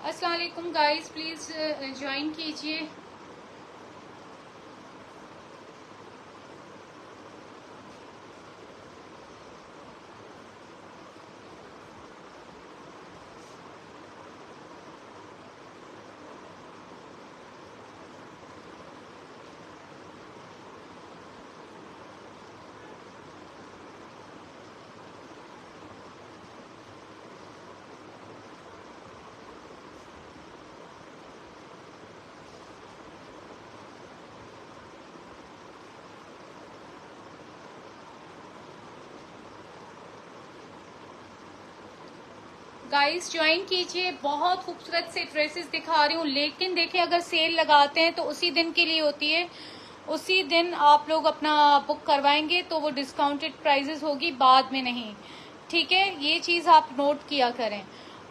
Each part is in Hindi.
अस्सलाम वालेकुम गाइस, प्लीज ज्वाइन कीजिए। गाइस ज्वाइन कीजिए। बहुत खूबसूरत से ड्रेसेस दिखा रही हूँ, लेकिन देखिए अगर सेल लगाते हैं तो उसी दिन के लिए होती है। उसी दिन आप लोग अपना बुक करवाएंगे तो वो डिस्काउंटेड प्राइजेस होगी, बाद में नहीं। ठीक है, ये चीज आप नोट किया करें।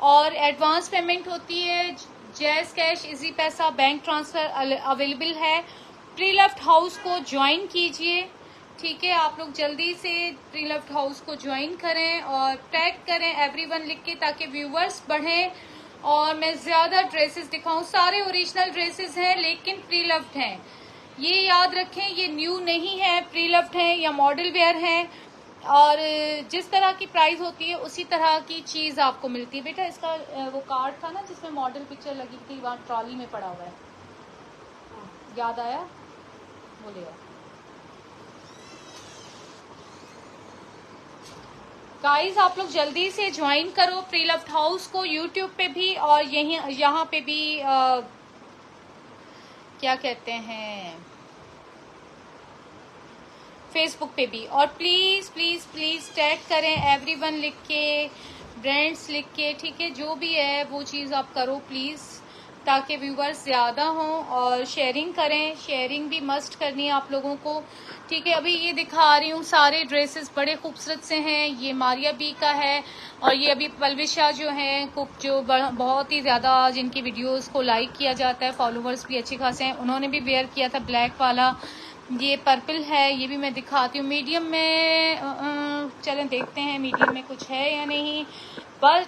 और एडवांस पेमेंट होती है, जैज कैश, इजी पैसा, बैंक ट्रांसफर अवेलेबल है। प्री लव्ड हाउस को ज्वाइन कीजिए। ठीक है, आप लोग जल्दी से प्री लव्ड हाउस को ज्वाइन करें और टैग करें एवरीवन लिख के, ताकि व्यूवर्स बढ़ें और मैं ज्यादा ड्रेसेस दिखाऊं। सारे ओरिजिनल ड्रेसेस हैं लेकिन प्री लव्ड हैं, ये याद रखें। ये न्यू नहीं है, प्री लव्ड हैं या मॉडल वेयर हैं। और जिस तरह की प्राइस होती है उसी तरह की चीज आपको मिलती है। बेटा इसका वो कार्ड था ना जिसमें मॉडल पिक्चर लगी थी, वहां ट्रॉली में पड़ा हुआ है, याद आया? बोलिए गाइस, आप लोग जल्दी से ज्वाइन करो प्री लव्ड हाउस को, यूट्यूब पे भी और यहीं यहाँ पे भी क्या कहते हैं, फेसबुक पे भी। और प्लीज प्लीज प्लीज टैग करें एवरीवन लिख के, ब्रांड्स लिख के। ठीक है, जो भी है वो चीज आप करो प्लीज, ताकि व्यूवर्स ज्यादा हों। और शेयरिंग करें, शेयरिंग भी मस्ट करनी है आप लोगों को। ठीक है, अभी ये दिखा रही हूँ सारे ड्रेसेस बड़े खूबसूरत से हैं। ये मारिया बी का है और ये अभी पलविशा जो है कुक, जो बहुत ही ज्यादा जिनकी वीडियोस को लाइक किया जाता है, फॉलोवर्स भी अच्छे खासे हैं, उन्होंने भी वेयर किया था ब्लैक वाला। ये पर्पल है, ये भी मैं दिखाती हूँ मीडियम में। चलें देखते हैं मीडियम में कुछ है या नहीं। बट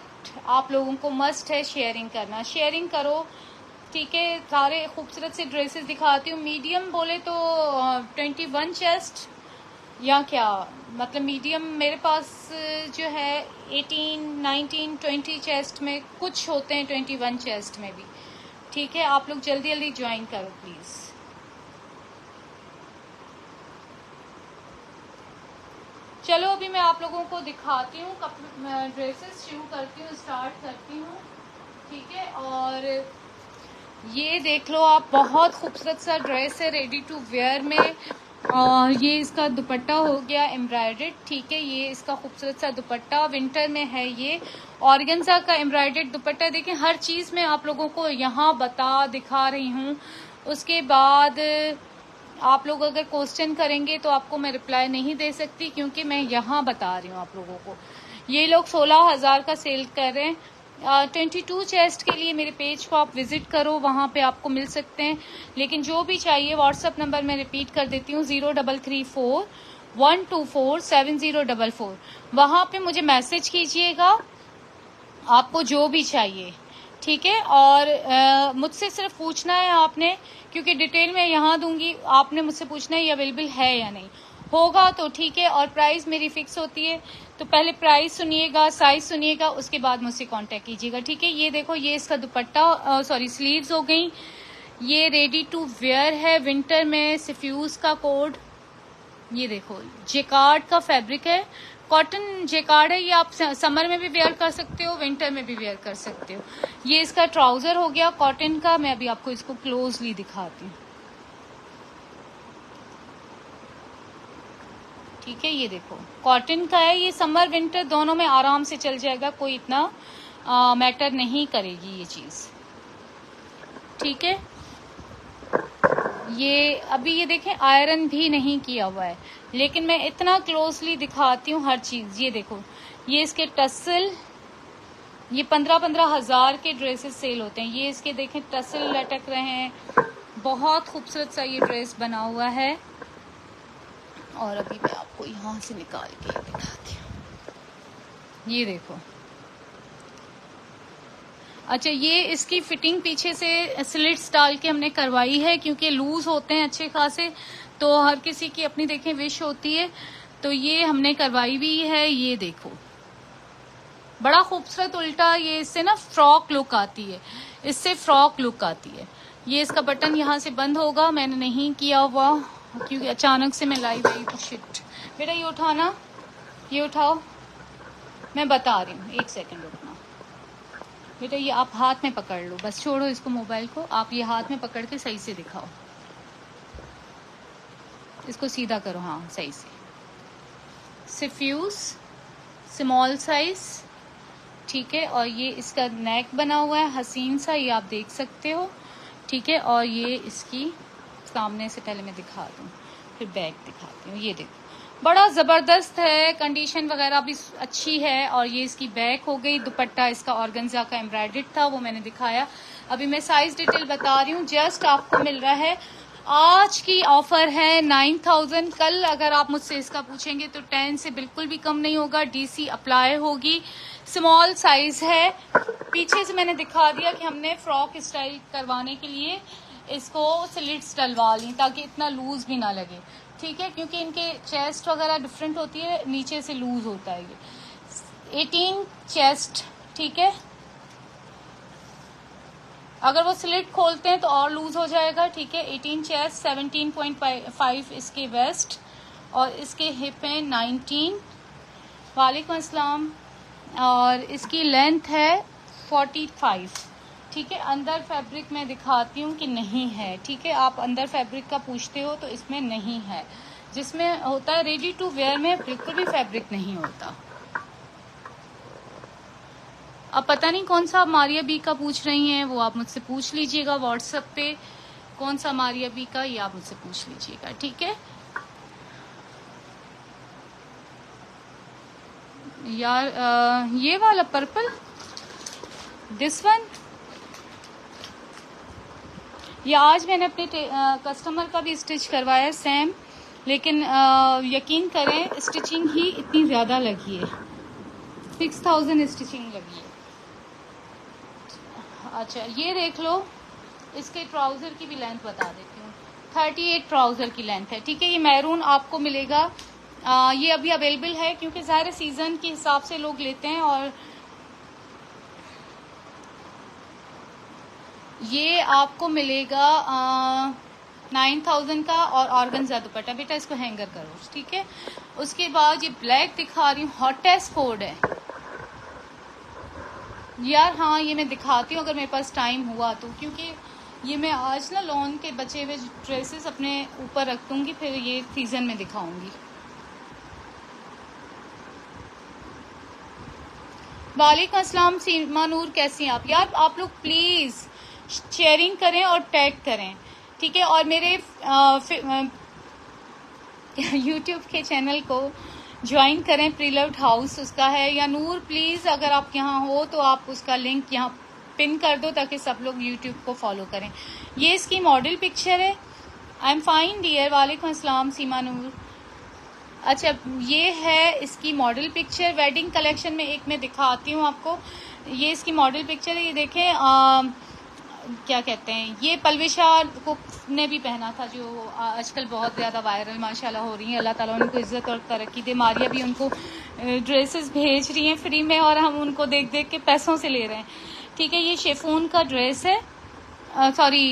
आप लोगों को मस्ट है शेयरिंग करना, शेयरिंग करो। ठीक है, सारे खूबसूरत से ड्रेसेस दिखाती हूँ। मीडियम बोले तो 21 चेस्ट या क्या, मतलब मीडियम मेरे पास जो है 18, 19, 20 चेस्ट में कुछ होते हैं, 21 चेस्ट में भी। ठीक है, आप लोग जल्दी जल्दी ज्वाइन करो प्लीज। चलो अभी मैं आप लोगों को दिखाती हूँ, ड्रेसेस शुरू करती हूँ, स्टार्ट करती हूँ। ठीक है, और ये देख लो आप, बहुत खूबसूरत सा ड्रेस है रेडी टू वेयर में। और ये इसका दुपट्टा हो गया एम्ब्रॉयडर्ड। ठीक है, ये इसका खूबसूरत सा दुपट्टा विंटर में है। ये ऑर्गेन्जा का एम्ब्रॉयडर्ड दुपट्टा। देखिए हर चीज में आप लोगों को यहाँ दिखा रही हूँ। उसके बाद आप लोग अगर क्वेश्चन करेंगे तो आपको मैं रिप्लाई नहीं दे सकती, क्योंकि मैं यहाँ बता रही हूँ आप लोगों को। ये लोग 16,000 का सेल कर रहे हैं। 22 चेस्ट के लिए मेरे पेज को आप विजिट करो, वहां पे आपको मिल सकते हैं। लेकिन जो भी चाहिए, व्हाट्सएप नंबर मैं रिपीट कर देती हूँ, 0334124704। वहां पे मुझे मैसेज कीजिएगा आपको जो भी चाहिए। ठीक है, और मुझसे सिर्फ पूछना है आपने, क्योंकि डिटेल मैं यहाँ दूंगी, आपने मुझसे पूछना है ये अवेलेबल है या नहीं। होगा तो ठीक है, और प्राइस मेरी फिक्स होती है, तो पहले प्राइस सुनिएगा, साइज सुनिएगा, उसके बाद मुझसे कांटेक्ट कीजिएगा। ठीक है, ये देखो, ये इसका दुपट्टा, सॉरी स्लीव्स हो गई। ये रेडी टू वेयर है विंटर में, सिफ्यूज का कोड। ये देखो जेकार्ड का फैब्रिक है, कॉटन जेकार्ड है। ये आप समर में भी वेयर कर सकते हो, विंटर में भी वेयर कर सकते हो। ये इसका ट्राउजर हो गया कॉटन का। मैं अभी आपको इसको क्लोजली दिखाती हूँ। ठीक है, ये देखो कॉटन का है, ये समर विंटर दोनों में आराम से चल जाएगा, कोई इतना मैटर नहीं करेगी ये चीज। ठीक है, ये अभी ये देखें आयरन भी नहीं किया हुआ है, लेकिन मैं इतना क्लोजली दिखाती हूँ हर चीज। ये देखो, ये इसके टसल, ये 15-15 हजार के ड्रेसेस सेल होते हैं। ये इसके देखें टसल लटक रहे हैं, बहुत खूबसूरत सा ये ड्रेस बना हुआ है। और अभी मैं आपको यहाँ से निकाल के दिखाती हूँ। ये देखो, अच्छा, ये इसकी फिटिंग पीछे से स्लिट्स डाल के हमने करवाई है, क्योंकि लूज होते हैं अच्छे खासे, तो हर किसी की अपनी देखें विश होती है, तो ये हमने करवाई भी है। ये देखो बड़ा खूबसूरत उल्टा, ये इससे ना फ्रॉक लुक आती है, इससे फ्रॉक लुक आती है। ये इसका बटन यहाँ से बंद होगा, मैंने नहीं किया हुआ क्योंकि अचानक से मैं लाइव आई। शिट बेटा, ये उठाना, ये उठाओ, मैं बता रही हूँ, 1 सेकंड रुकना बेटा। ये आप हाथ में पकड़ लो, बस छोड़ो इसको, मोबाइल को आप ये हाथ में पकड़ के सही से दिखाओ, इसको सीधा करो, हाँ सही से। सिफ्यूज स्मॉल साइज, ठीक है। और ये इसका नेक बना हुआ है हसीन सा, ये आप देख सकते हो, ठीक है। और ये इसकी सामने से पहले मैं दिखा दूँ, फिर बैक दिखाती हूँ। ये देखो बड़ा ज़बरदस्त है, कंडीशन वगैरह भी अच्छी है। और ये इसकी बैक हो गई। दुपट्टा इसका ऑर्गेन्जा का एम्ब्रॉयडर्ड था, वो मैंने दिखाया। अभी मैं साइज डिटेल बता रही हूँ। जस्ट आपको मिल रहा है, आज की ऑफर है 9000। कल अगर आप मुझसे इसका पूछेंगे तो 10 से बिल्कुल भी कम नहीं होगा, डीसी अप्लाई होगी। स्मॉल साइज है। पीछे से मैंने दिखा दिया कि हमने फ्रॉक स्टाइल करवाने के लिए इसको स्लिट्स डलवा ली, ताकि इतना लूज भी ना लगे, ठीक है, क्योंकि इनके चेस्ट वगैरह डिफरेंट होती है, नीचे से लूज होता है। ये 18 चेस्ट, ठीक है। अगर वो स्लिट खोलते हैं तो और लूज हो जाएगा, ठीक है। 18 चेस्ट, 17.5 इसके वेस्ट, और इसके हिप है 19। वालेकुम अस्सलाम। और इसकी लेंथ है 45, ठीक है। अंदर फैब्रिक मैं दिखाती हूँ कि नहीं है, ठीक है। आप अंदर फैब्रिक का पूछते हो तो इसमें नहीं है, जिसमें होता है रेडी टू वेयर में बिल्कुल भी फैब्रिक नहीं होता। अब पता नहीं कौन सा मारिया बी का पूछ रही हैं, वो आप मुझसे पूछ लीजिएगा व्हाट्सएप पे, कौन सा मारिया बी का, ये आप मुझसे पूछ लीजिएगा, ठीक है। यार ये वाला पर्पल, दिस वन, ये आज मैंने अपने कस्टमर का भी स्टिच करवाया सेम, लेकिन यकीन करें स्टिचिंग ही इतनी ज़्यादा लगी है, 6000 स्टिचिंग लगी है। अच्छा ये देख लो, इसके ट्राउज़र की भी लेंथ बता देती हूँ, 38 ट्राउज़र की लेंथ है, ठीक है। ये मैरून आपको मिलेगा, ये अभी अवेलेबल है क्योंकि ज़ाहिर सीज़न के हिसाब से लोग लेते हैं। और ये आपको मिलेगा 9000 का, और ऑर्गेन्जा दुपट्टा। बेटा इसको हैंगर करो, ठीक है। उसके बाद ये ब्लैक दिखा रही हूँ, हॉटेस्ट कोड है यार, हाँ ये मैं दिखाती हूँ अगर मेरे पास टाइम हुआ तो, क्योंकि ये मैं आज ना लॉन के बचे हुए ड्रेसेस अपने ऊपर रख दूंगी, फिर ये सीजन में दिखाऊंगी। वालेकुम अस्सलाम सीमा नूर, कैसी हैं आप? यार आप लोग प्लीज़ शेयरिंग करें और टैग करें, ठीक है। और मेरे यूट्यूब के चैनल को ज्वाइन करें, प्रीलव्ड हाउस उसका है। या नूर प्लीज़ अगर आप यहाँ हो तो आप उसका लिंक यहाँ पिन कर दो, ताकि सब लोग यूट्यूब को फॉलो करें। ये इसकी मॉडल पिक्चर है। आई एम फाइन डियर, वालेकुम अस्सलाम सीमा नूर। अच्छा ये है इसकी मॉडल पिक्चर, वेडिंग कलेक्शन में एक मैं दिखाती हूँ आपको। ये इसकी मॉडल पिक्चर है, ये देखें क्या कहते हैं, ये पलविशा को ने भी पहना था, जो आजकल बहुत ज़्यादा वायरल माशाल्लाह हो रही हैं। अल्लाह ताला उनको इज़्ज़त और तरक्की दे। मारिया भी उनको ड्रेसेस भेज रही हैं फ्री में, और हम उनको देख देख के पैसों से ले रहे हैं, ठीक है। ये शेफून का ड्रेस है, सॉरी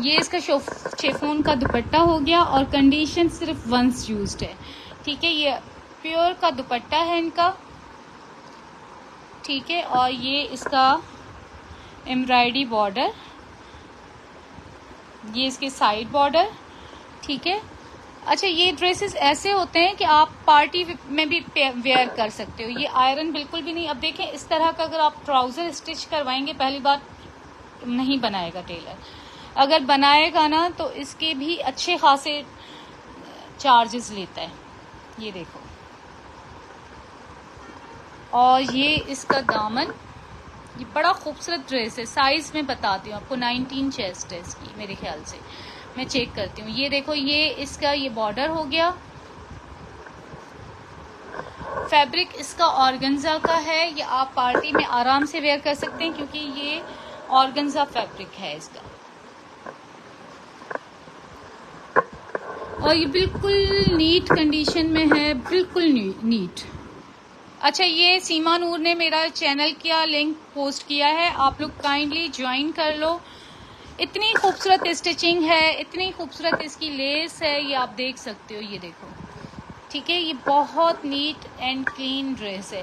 ये इसका शेफून का दुपट्टा हो गया, और कंडीशन सिर्फ वंस यूज्ड है, ठीक है। ये प्योर का दुपट्टा है इनका, ठीक है। और ये इसका एम्ब्रॉयडरी बॉर्डर, ये इसके साइड बॉर्डर, ठीक है। अच्छा ये ड्रेसेस ऐसे होते हैं कि आप पार्टी में भी वेयर कर सकते हो, ये आयरन बिल्कुल भी नहीं। अब देखें इस तरह का अगर आप ट्राउज़र स्टिच करवाएंगे, पहली बार नहीं बनाएगा टेलर, अगर बनाएगा ना तो इसके भी अच्छे खासे चार्जेस लेता है, ये देखो। और ये इसका दामन, ये बड़ा खूबसूरत ड्रेस है। साइज में बताती हूँ आपको, 19 चेस्ट है इसकी मेरे ख्याल से, मैं चेक करती हूँ। ये देखो, ये इसका ये बॉर्डर हो गया, फैब्रिक इसका ऑर्गेन्जा का है, ये आप पार्टी में आराम से वेयर कर सकते हैं क्योंकि ये ऑर्गेन्जा फैब्रिक है इसका, और ये बिल्कुल नीट कंडीशन में है, बिल्कुल नीट। अच्छा, ये सीमा नूर ने मेरा चैनल का लिंक पोस्ट किया है, आप लोग काइंडली ज्वाइन कर लो। इतनी खूबसूरत स्टिचिंग है, इतनी खूबसूरत इसकी लेस है, ये आप देख सकते हो, ये देखो, ठीक है। ये बहुत नीट एंड क्लीन ड्रेस है।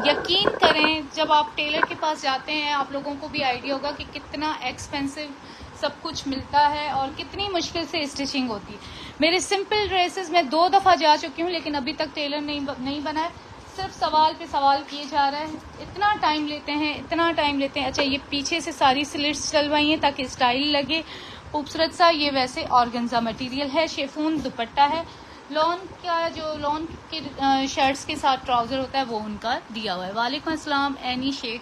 यकीन करें, जब आप टेलर के पास जाते हैं आप लोगों को भी आइडिया होगा कि कितना एक्सपेंसिव सब कुछ मिलता है और कितनी मुश्किल से स्टिचिंग होती है। मेरे सिंपल ड्रेसेस में 2 दफ़ा जा चुकी हूँ, लेकिन अभी तक टेलर नहीं बना है। सिर्फ सवाल पे सवाल किए जा रहे हैं, इतना टाइम लेते हैं, इतना टाइम लेते हैं। अच्छा, ये पीछे से सारी स्लिट्स डलवाई हैं ताकि स्टाइल लगे खूबसूरत सा। ये वैसे ऑर्गेन्जा मटेरियल है, शेफून दुपट्टा है। लॉन का जो लॉन के शर्ट्स के साथ ट्राउजर होता है वो उनका दिया हुआ है। वालेकुम अस्सलाम एनी शेख,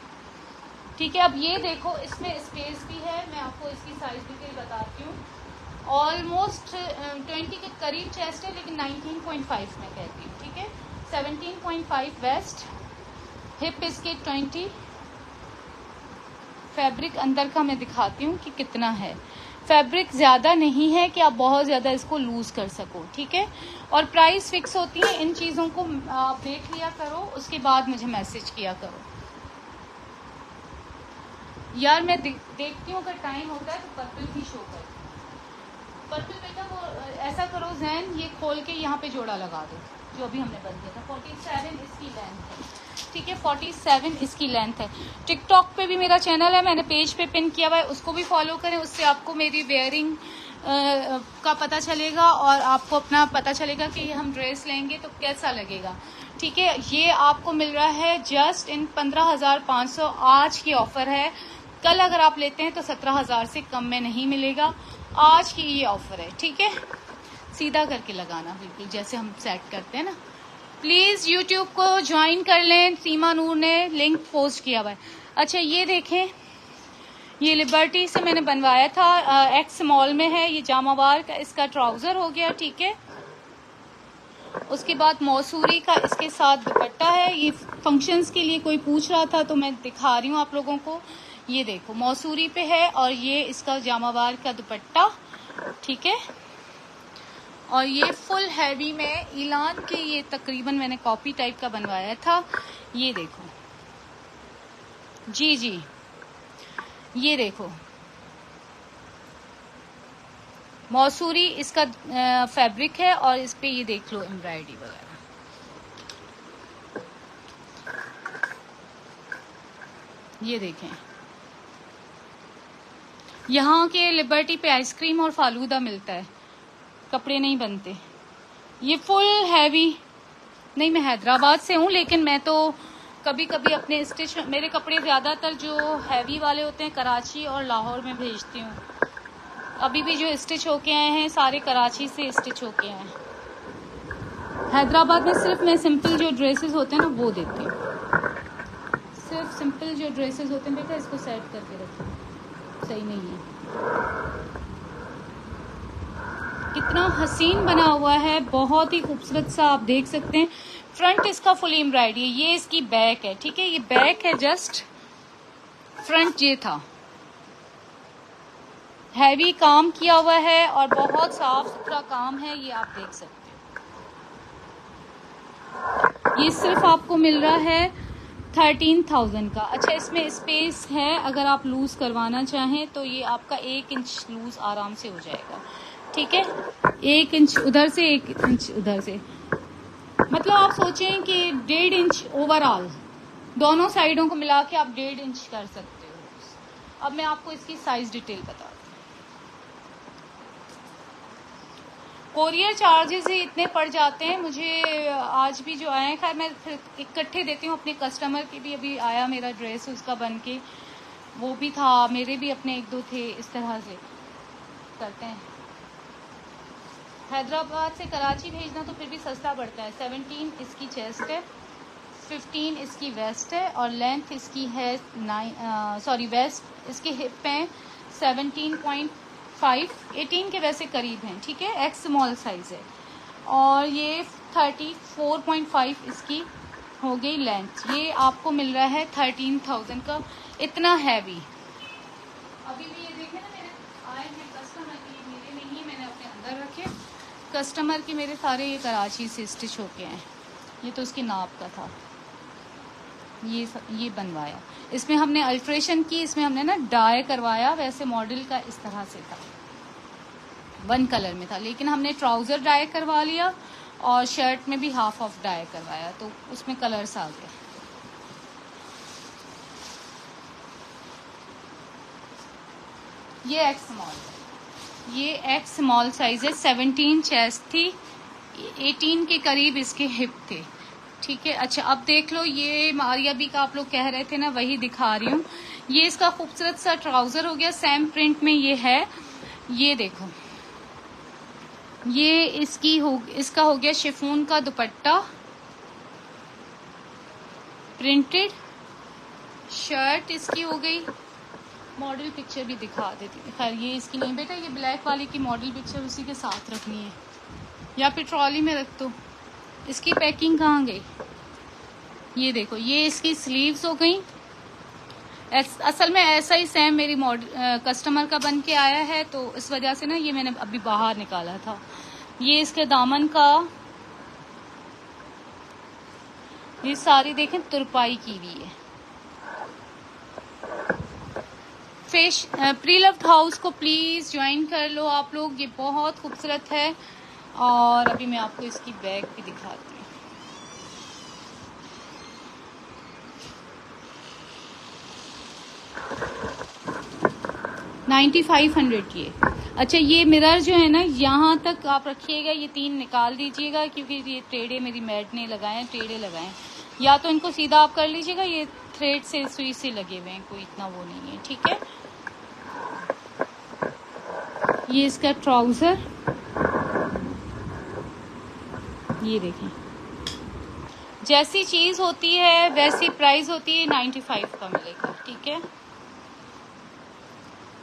ठीक है। अब ये देखो, इसमें स्पेस भी है, मैं आपको इसकी साइज डिटेल बताती हूँ। ऑलमोस्ट 20 के करीब चेस्ट है, लेकिन 19.5 मैं कहती हूँ, ठीक है। 17.5 वेस्ट, हिप इसके 20। फैब्रिक अंदर का मैं दिखाती हूँ कि कितना है। फैब्रिक ज़्यादा नहीं है कि आप बहुत ज़्यादा इसको लूज़ कर सको, ठीक है। और प्राइस फिक्स होती है, इन चीज़ों को आप देख लिया करो, उसके बाद मुझे मैसेज किया करो। यार मैं देखती हूँ, अगर टाइम होता है तो पर्पल भी शो कर। पर्पल बेटा वो ऐसा करो जैन, ये खोल के यहाँ पे जोड़ा लगा दो जो भी हमने बंद किया था। 47 इसकी लेंथ है, ठीक है। 47 इसकी लेंथ है। टिकटॉक पे भी मेरा चैनल है, मैंने पेज पे पिन किया हुआ है, उसको भी फॉलो करें। उससे आपको मेरी वेयरिंग का पता चलेगा और आपको अपना पता चलेगा कि हम ड्रेस लेंगे तो कैसा लगेगा, ठीक है। ये आपको मिल रहा है जस्ट इन 15,500, आज की ऑफर है। कल अगर आप लेते हैं तो 17,000 से कम में नहीं मिलेगा। आज की ये ऑफर है, ठीक है। सीधा करके लगाना, बिल्कुल जैसे हम सेट करते हैं ना। प्लीज़ यूट्यूब को ज्वाइन कर लें, सीमा नूर ने लिंक पोस्ट किया हुआ है। अच्छा, ये देखें, ये लिबर्टी से मैंने बनवाया था, एक्स स्मॉल में है। ये जामावार का इसका ट्राउज़र हो गया, ठीक है। उसके बाद मौसूरी का इसके साथ दुपट्टा है। ये फंक्शंस के लिए कोई पूछ रहा था तो मैं दिखा रही हूँ आप लोगों को। ये देखो, मौसूरी पे है और ये इसका जामावार का दुपट्टा, ठीक है। और ये फुल हैवी में इलान के, ये तकरीबन मैंने कॉपी टाइप का बनवाया था। ये देखो जी, ये देखो, मौसूरी इसका फैब्रिक है और इस पे ये देख लो एम्ब्रॉयडरी वगैरह। ये देखें, यहाँ के लिबर्टी पे आइसक्रीम और फालूदा मिलता है, कपड़े नहीं बनते। ये फुल हैवी नहीं, मैं हैदराबाद से हूँ, लेकिन मैं तो कभी कभी अपने स्टिच, मेरे कपड़े ज़्यादातर जो हैवी वाले होते हैं कराची और लाहौर में भेजती हूँ। अभी भी जो स्टिच होके आए हैं सारे कराची से स्टिच होके आए हैं। हैदराबाद में सिर्फ मैं सिंपल जो ड्रेसेस होते हैं ना वो देती हूँ, सिर्फ सिंपल जो ड्रेसेस होते हैं। बेटा इसको सेट करके रखो, सही नहीं है। कितना हसीन बना हुआ है, बहुत ही खूबसूरत सा, आप देख सकते हैं। फ्रंट इसका फुल एम्ब्रॉयडरी है। ये इसकी बैक है, ठीक है। ये बैक है, जस्ट फ्रंट ये था। हैवी काम किया हुआ है और बहुत साफ सुथरा काम है, ये आप देख सकते हो। ये सिर्फ आपको मिल रहा है 13,000 का। अच्छा, इसमें स्पेस है, अगर आप लूज करवाना चाहें तो ये आपका 1 इंच लूज आराम से हो जाएगा, ठीक है। 1 इंच उधर से, 1 इंच उधर से, मतलब आप सोचें कि 1.5 इंच ओवरऑल दोनों साइडों को मिला के आप 1.5 इंच कर सकते हो। अब मैं आपको इसकी साइज डिटेल बता दूं। कोरियर चार्जेस ही इतने पड़ जाते हैं मुझे, आज भी जो आए हैं, खैर मैं फिर इकट्ठे देती हूँ अपने कस्टमर के भी। अभी आया मेरा ड्रेस उसका बन के, वो भी था, मेरे भी अपने 1-2 थे, इस तरह से करते हैं। हैदराबाद से कराची भेजना तो फिर भी सस्ता पड़ता है। 17 इसकी चेस्ट है, 15 इसकी वेस्ट है और लेंथ इसकी है वेस्ट इसके हिप हैं 17.5, 18 के वैसे करीब हैं, ठीक है। एक्स स्मॉल साइज है और ये 34.5 इसकी हो गई लेंथ। ये आपको मिल रहा है 13,000 का, इतना हैवी। अभी भी ये देखें ना, मेरे आए हैं कस्टमर के, मेरे नहीं, मैंने अपने अंदर रखे। कस्टमर के मेरे सारे ये कराची से स्टिच होके हैं। ये तो उसकी नाप का था, ये बनवाया। इसमें हमने अल्ट्रेशन की, इसमें हमने ना डाई करवाया, वैसे मॉडल का इस तरह से था, 1 कलर में था, लेकिन हमने ट्राउज़र डाई करवा लिया और शर्ट में भी हाफ ऑफ डाई करवाया, तो उसमें कलर्स आ गए। ये एक्स स्मॉल, ये एक्स स्मॉल साइज है। 17 चेस्ट थी, 18 के करीब इसके हिप थे। ठीक है, अच्छा अब देख लो, ये मारिया बी का आप लोग कह रहे थे ना, वही दिखा रही हूँ। ये इसका खूबसूरत सा ट्राउजर हो गया, सेम प्रिंट में ये है। ये देखो, ये इसका हो गया शिफॉन का दुपट्टा, प्रिंटेड शर्ट इसकी हो गई। मॉडल पिक्चर भी दिखा देती हूँ, खैर ये इसकी नहीं बेटा, ये ब्लैक वाली की मॉडल पिक्चर उसी के साथ रखनी है, या फिर ट्रॉली में रख दो। इसकी पैकिंग कहाँ गई? ये देखो, ये इसकी स्लीव्स हो गई। असल में ऐसा ही सेम मेरी कस्टमर का बन के आया है, तो इस वजह से ना ये मैंने अभी बाहर निकाला था। ये इसके दामन का, ये सारी देखें तुरपाई की हुई है। प्री लव्ड हाउस को प्लीज ज्वाइन कर लो आप लोग, ये बहुत खूबसूरत है। और अभी मैं आपको इसकी बैग भी दिखाती हूँ। $9,500 की है। अच्छा, ये मिरर जो है ना, यहाँ तक आप रखिएगा, ये 3 निकाल दीजिएगा, क्योंकि ये टेढ़े मेरी मैड ने लगाए हैं, टेढ़े लगाए हैं। या तो इनको सीधा आप कर लीजिएगा, ये थ्रेड से सुई से लगे हुए हैं, कोई इतना वो नहीं है। ठीक है, ये इसका ट्राउजर, ये देखें, जैसी चीज होती है वैसी प्राइस होती है, 95 का मिलेगा। ठीक है,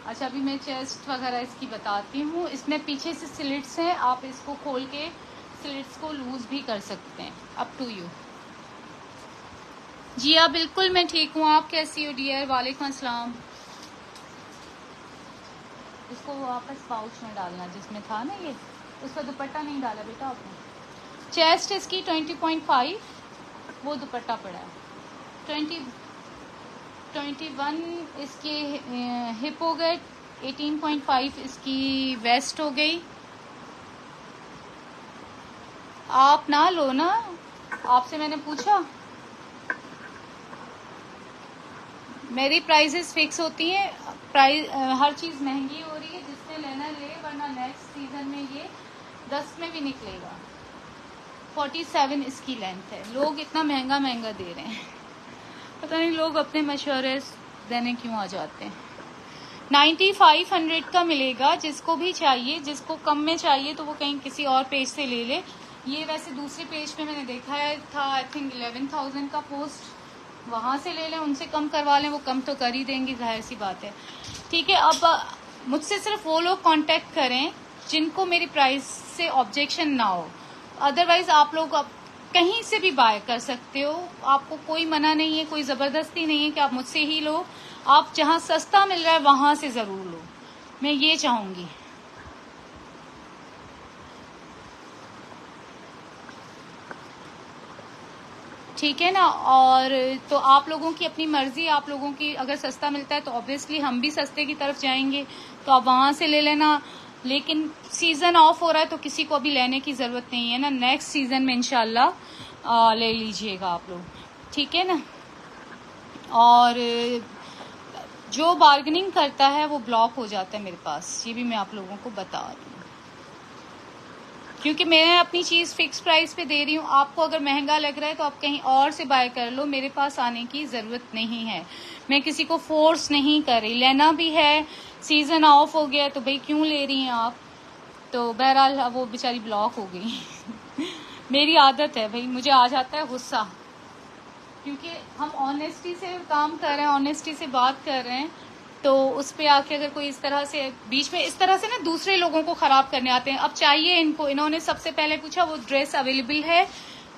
अच्छा अभी मैं चेस्ट वगैरह इसकी बताती हूँ। इसमें पीछे से स्लिट्स हैं, आप इसको खोल के स्लिट्स को लूज भी कर सकते हैं, अप टू यू। जी हाँ बिल्कुल, मैं ठीक हूँ, आप कैसी हो डियर? वालेकुम अस्सलाम। इसको वापस पाउच में डालना जिसमें था ना, ये उसका दुपट्टा नहीं डाला बेटा आपने। चेस्ट इसकी 20.5, वो दुपट्टा पड़ा है। 21 इसकी हिप हो गए, 18.5 इसकी वेस्ट हो गई। आप ना लो ना, आपसे मैंने पूछा। मेरी प्राइसेस फिक्स होती हैं, हर चीज़ महंगी हो रही है, जिसने लेना ले, वरना नेक्स्ट सीजन में ये 10 में भी निकलेगा। 47 इसकी लेंथ है। लोग इतना महंगा महंगा दे रहे हैं, पता नहीं लोग अपने मशवरे देने क्यों आ जाते हैं। 9500 का मिलेगा, जिसको भी चाहिए, जिसको कम में चाहिए तो वो कहीं किसी और पेज से ले ले। ये वैसे दूसरे पेज पे मैंने देखा है था, आई थिंक 11,000 का पोस्ट, वहाँ से ले लें, उनसे कम करवा लें, वो कम तो कर ही देंगी, जाहिर सी बात है। ठीक है, अब मुझसे सिर्फ वो लोग कांटेक्ट करें जिनको मेरी प्राइस से ऑब्जेक्शन ना हो, अदरवाइज आप लोग अब कहीं से भी बाय कर सकते हो, आपको कोई मना नहीं है, कोई ज़बरदस्ती नहीं है कि आप मुझसे ही लो। आप जहाँ सस्ता मिल रहा है वहाँ से ज़रूर लो, मैं ये चाहूँगी। ठीक है ना, और तो आप लोगों की अपनी मर्जी, आप लोगों की अगर सस्ता मिलता है तो ऑब्वियसली हम भी सस्ते की तरफ जाएंगे, तो आप वहाँ से ले लेना। लेकिन सीज़न ऑफ हो रहा है तो किसी को अभी लेने की ज़रूरत नहीं है ना, नेक्स्ट सीज़न में इंशाल्लाह ले लीजिएगा आप लोग। ठीक है ना, और जो बार्गेनिंग करता है वो ब्लॉक हो जाता है मेरे पास, ये भी मैं आप लोगों को बता रही हूँ, क्योंकि मैं अपनी चीज़ फिक्स प्राइस पे दे रही हूँ। आपको अगर महंगा लग रहा है तो आप कहीं और से बाय कर लो, मेरे पास आने की ज़रूरत नहीं है। मैं किसी को फोर्स नहीं कर रही, लेना भी है, सीज़न ऑफ हो गया तो भाई क्यों ले रही हैं आप। तो बहरहाल वो बेचारी ब्लॉक हो गई मेरी आदत है भाई, मुझे आ जाता है गुस्सा, क्योंकि हम ऑनेस्टी से काम कर रहे हैं, ऑनेस्टी से बात कर रहे हैं, तो उस पे आके अगर कोई इस तरह से बीच में इस तरह से ना दूसरे लोगों को खराब करने आते हैं। अब चाहिए इनको, इन्होंने सबसे पहले पूछा वो ड्रेस अवेलेबल है,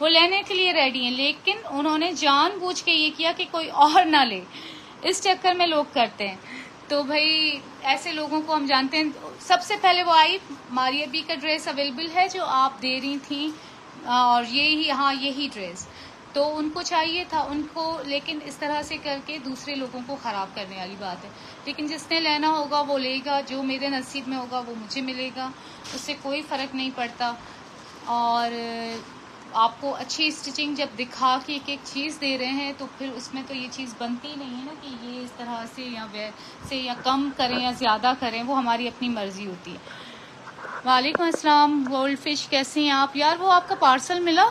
वो लेने के लिए रेडी हैं, लेकिन उन्होंने जानबूझ के ये किया कि कोई और ना ले, इस चक्कर में लोग करते हैं। तो भाई ऐसे लोगों को हम जानते हैं। सबसे पहले वो आई, मारिया बी का ड्रेस अवेलेबल है जो आप दे रही थी, और यही, हाँ यही ड्रेस, तो उनको चाहिए था उनको, लेकिन इस तरह से करके दूसरे लोगों को खराब करने वाली बात है। लेकिन जिसने लेना होगा वो लेगा, जो मेरे नसीब में होगा वो मुझे मिलेगा, उससे कोई फ़र्क नहीं पड़ता। और आपको अच्छी स्टिचिंग जब दिखा के एक एक चीज़ दे रहे हैं तो फिर उसमें तो ये चीज़ बनती नहीं है ना कि ये इस तरह से या वैसे या कम करें या ज़्यादा करें, वो हमारी अपनी मर्जी होती है। वालेकुम अस्सलाम गोल्ड फिश, कैसे हैं आप? यार वो आपका पार्सल मिला?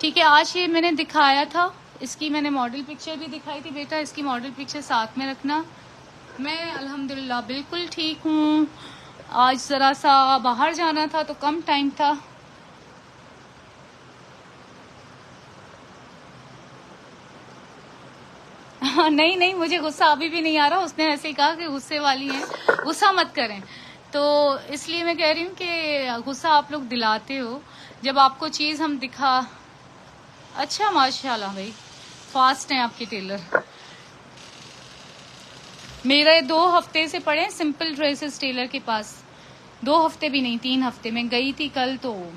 ठीक है, आज ये मैंने दिखाया था, इसकी मैंने मॉडल पिक्चर भी दिखाई थी। बेटा इसकी मॉडल पिक्चर साथ में रखना। मैं अल्हम्दुलिल्लाह बिल्कुल ठीक हूँ। आज ज़रा सा बाहर जाना था तो कम टाइम था। नहीं नहीं, मुझे गुस्सा अभी भी नहीं आ रहा। उसने ऐसे ही कहा कि गुस्से वाली हैं, गुस्सा मत करें। तो इसलिए मैं कह रही हूँ कि गुस्सा आप लोग दिलाते हो जब आपको चीज़ हम दिखा। अच्छा माशाल्लाह भाई, फास्ट हैं आपके टेलर। मेरे 2 हफ्ते से पड़े सिंपल ड्रेसेस टेलर के पास, 2 हफ्ते भी नहीं, 3 हफ्ते। मैं गई थी कल तो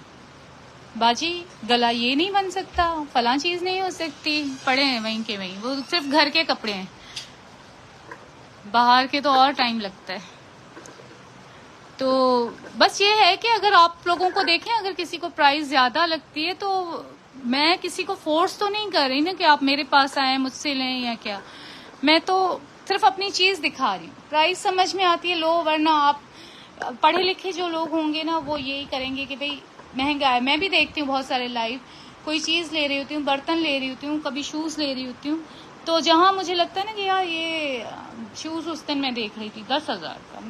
बाजी गला ये नहीं बन सकता, फलां चीज नहीं हो सकती, पड़े हैं वहीं के वहीं। वो सिर्फ घर के कपड़े हैं, बाहर के तो और टाइम लगता है। तो बस ये है कि अगर आप लोगों को देखें, अगर किसी को प्राइस ज्यादा लगती है तो मैं किसी को फोर्स तो नहीं कर रही ना कि आप मेरे पास आए मुझसे लें या क्या। मैं तो सिर्फ अपनी चीज दिखा रही हूँ। प्राइस समझ में आती है लो, वरना आप पढ़े लिखे जो लोग होंगे ना वो यही करेंगे कि भाई महंगा है। मैं भी देखती हूँ बहुत सारे लाइव, कोई चीज ले रही होती हूँ, बर्तन ले रही होती हूँ, कभी शूज ले रही होती हूँ, तो जहां मुझे लगता है ना कि यार ये शूज उस दिन मैं देख रही थी 10,000 का,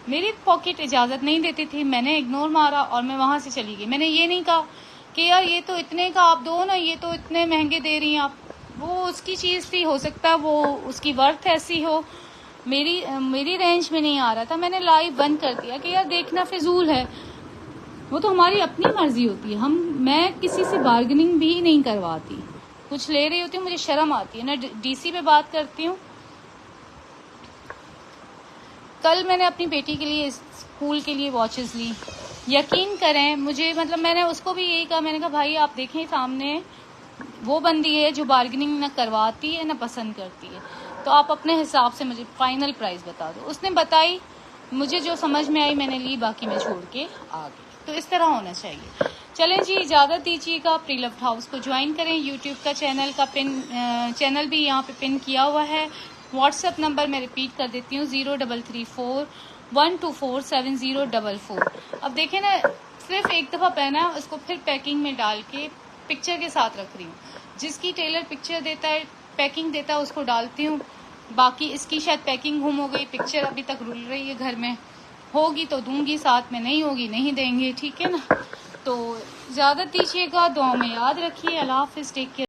मेरी पॉकेट इजाजत नहीं देती थी, मैंने इग्नोर मारा और मैं वहां से चली गई। मैंने ये नहीं कहा कि यार ये तो इतने का आप दो ना, ये तो इतने महंगे दे रही हैं आप। वो उसकी चीज थी, हो सकता है वो उसकी वर्थ ऐसी हो, मेरी रेंज में नहीं आ रहा था। मैंने लाइव बंद कर दिया कि यार देखना फिजूल है, वो तो हमारी अपनी मर्जी होती है। मैं किसी से बार्गेनिंग भी नहीं करवाती। कुछ ले रही होती हूँ, मुझे शर्म आती है ना, डीसी पे बात करती हूँ। कल मैंने अपनी बेटी के लिए स्कूल के लिए वॉचेस ली, यकीन करें मुझे, मतलब मैंने उसको भी यही कहा, मैंने कहा भाई आप देखें सामने वो बंदी है जो बार्गेनिंग ना करवाती है ना पसंद करती है, तो आप अपने हिसाब से मुझे फाइनल प्राइस बता दो। उसने बताई, मुझे जो समझ में आई मैंने ली, बाकी मैं छोड़ के आ गई। तो इस तरह होना चाहिए। चलें जी, इजाज़त दीजिएगा। प्रीलव्ड हाउस को ज्वाइन करें, यूट्यूब का चैनल भी यहाँ पे पिन किया हुआ है। व्हाट्सएप नंबर मैं रिपीट कर देती हूँ, 033412470044। अब देखें ना, सिर्फ एक दफ़ा पहना है, उसको फिर पैकिंग में डाल के पिक्चर के साथ रख रही हूँ। जिसकी टेलर पिक्चर देता है, पैकिंग देता है, उसको डालती हूँ। बाकी इसकी शायद पैकिंग गुम हो गई, पिक्चर अभी तक रुल रही है घर में, होगी तो दूंगी साथ में, नहीं होगी नहीं देंगे, ठीक है ना। तो इजाज़त दीजिएगा, दुआ में याद रखिए। अल्लाह हाफिज़, टेक केयर।